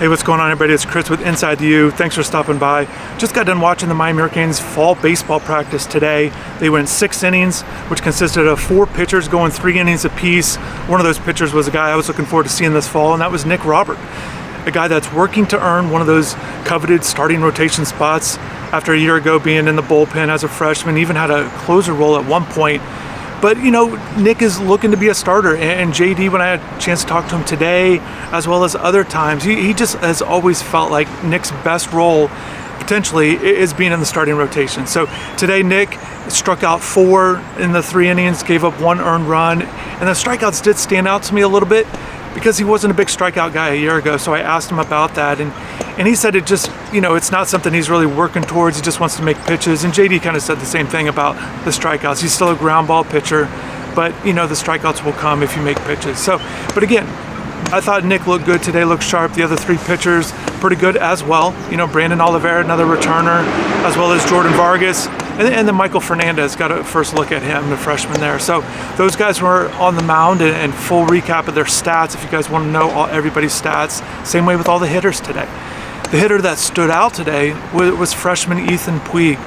Hey, what's going on, everybody? It's Chris with InsideTheU. Thanks for stopping by. Just got done watching the Miami Hurricanes fall baseball practice today. They went 6 innings, which consisted of 4 pitchers going 3 innings apiece. One of those pitchers was a guy I was looking forward to seeing this fall, and that was Nick Robert, a guy that's working to earn one of those coveted starting rotation spots after a year ago being in the bullpen as a freshman, even had a closer role at one point. But, you know, Nick is looking to be a starter, and JD, when I had a chance to talk to him today, as well as other times, he just has always felt like Nick's best role, potentially, is being in the starting rotation. So today, Nick struck out 4 in the 3 innings, gave up 1 earned run, and the strikeouts did stand out to me a little bit because he wasn't a big strikeout guy a year ago, so I asked him about that, and he said it just, you know, it's not something he's really working towards. He just wants to make pitches, and JD kind of said the same thing about the strikeouts. He's still a ground ball pitcher, but, you know, the strikeouts will come if you make pitches. So, but again, I thought Nick looked good today, looked sharp. The other 3 pitchers, pretty good as well. You know, Brandon Oliveira, another returner, as well as Jordan Vargas. And then Michael Fernandez, got a first look at him, the freshman there. So those guys were on the mound, and full recap of their stats if you guys want to know everybody's stats. Same way with all the hitters today. The hitter that stood out today was freshman Ethan Puig.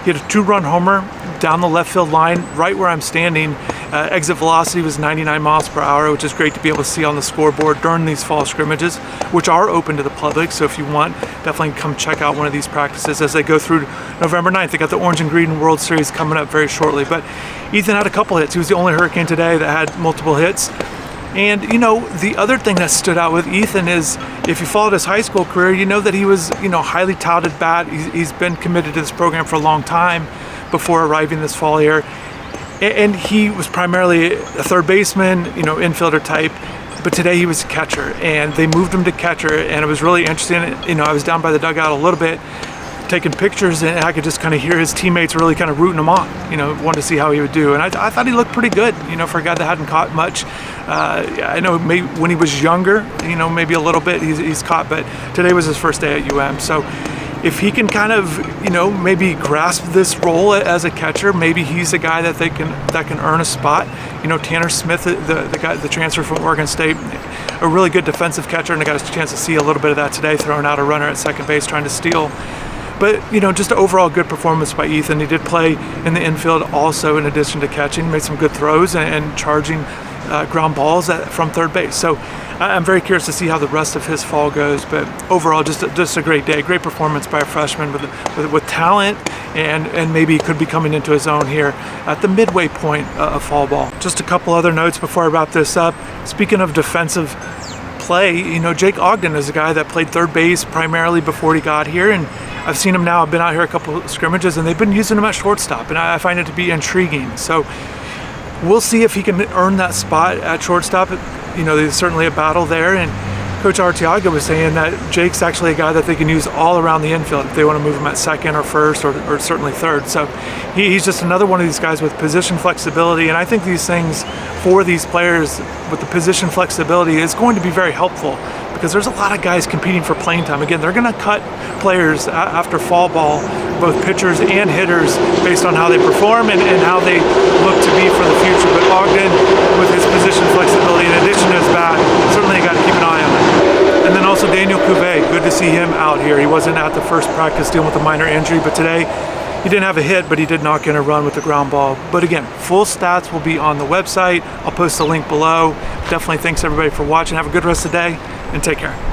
He had a 2-run homer down the left field line, right where I'm standing. Exit velocity was 99 miles per hour, which is great to be able to see on the scoreboard during these fall scrimmages, which are open to the public. So if you want, definitely come check out one of these practices as they go through November 9th. They got the Orange and Green World Series coming up very shortly. But Ethan had a couple hits. He was the only Hurricane today that had multiple hits. And, you know, the other thing that stood out with Ethan is, if you followed his high school career, you know that he was, you know, highly touted bat. He's been committed to this program for a long time before arriving this fall here. And he was primarily a third baseman, you know, infielder type. But today he was a catcher, and they moved him to catcher, and it was really interesting. You know, I was down by the dugout a little bit, taking pictures, and I could just kind of hear his teammates really kind of rooting him on, you know, wanted to see how he would do. And I thought he looked pretty good, you know, for a guy that hadn't caught much. I know maybe when he was younger, you know, maybe a little bit he's caught, but today was his first day at UM. So if he can kind of, you know, maybe grasp this role as a catcher, maybe he's a guy that can earn a spot. You know, Tanner Smith, the guy, the transfer from Oregon State, a really good defensive catcher, and I got a chance to see a little bit of that today, throwing out a runner at second base, trying to steal. But, you know, just an overall good performance by Ethan. He did play in the infield also, in addition to catching, made some good throws and charging ground balls from third base. So I'm very curious to see how the rest of his fall goes. But overall, just a great day, great performance by a freshman with talent, and maybe could be coming into his own here at the midway point of fall ball. Just a couple other notes before I wrap this up. Speaking of defensive play, you know, Jake Ogden is a guy that played third base primarily before he got here, and I've seen him now. I've been out here a couple of scrimmages, and they've been using him at shortstop, and I find it to be intriguing. So we'll see if he can earn that spot at shortstop. You know, there's certainly a battle there, and Coach Arteaga was saying that Jake's actually a guy that they can use all around the infield if they want to move him at second or first or certainly third. So he's just another one of these guys with position flexibility, and I think these things for these players with the position flexibility is going to be very helpful, because there's a lot of guys competing for playing time. Again, they're going to cut players after fall ball, both pitchers and hitters, based on how they perform and how they look to be for the future. But Ogden, with his position flexibility, in addition to his bat, certainly got to keep an eye on it. And then also Daniel Cuvée, good to see him out here. He wasn't at the first practice dealing with a minor injury, but today he didn't have a hit, but he did knock in a run with the ground ball. But again, full stats will be on the website. I'll post the link below. Definitely thanks everybody for watching. Have a good rest of the day, and take care.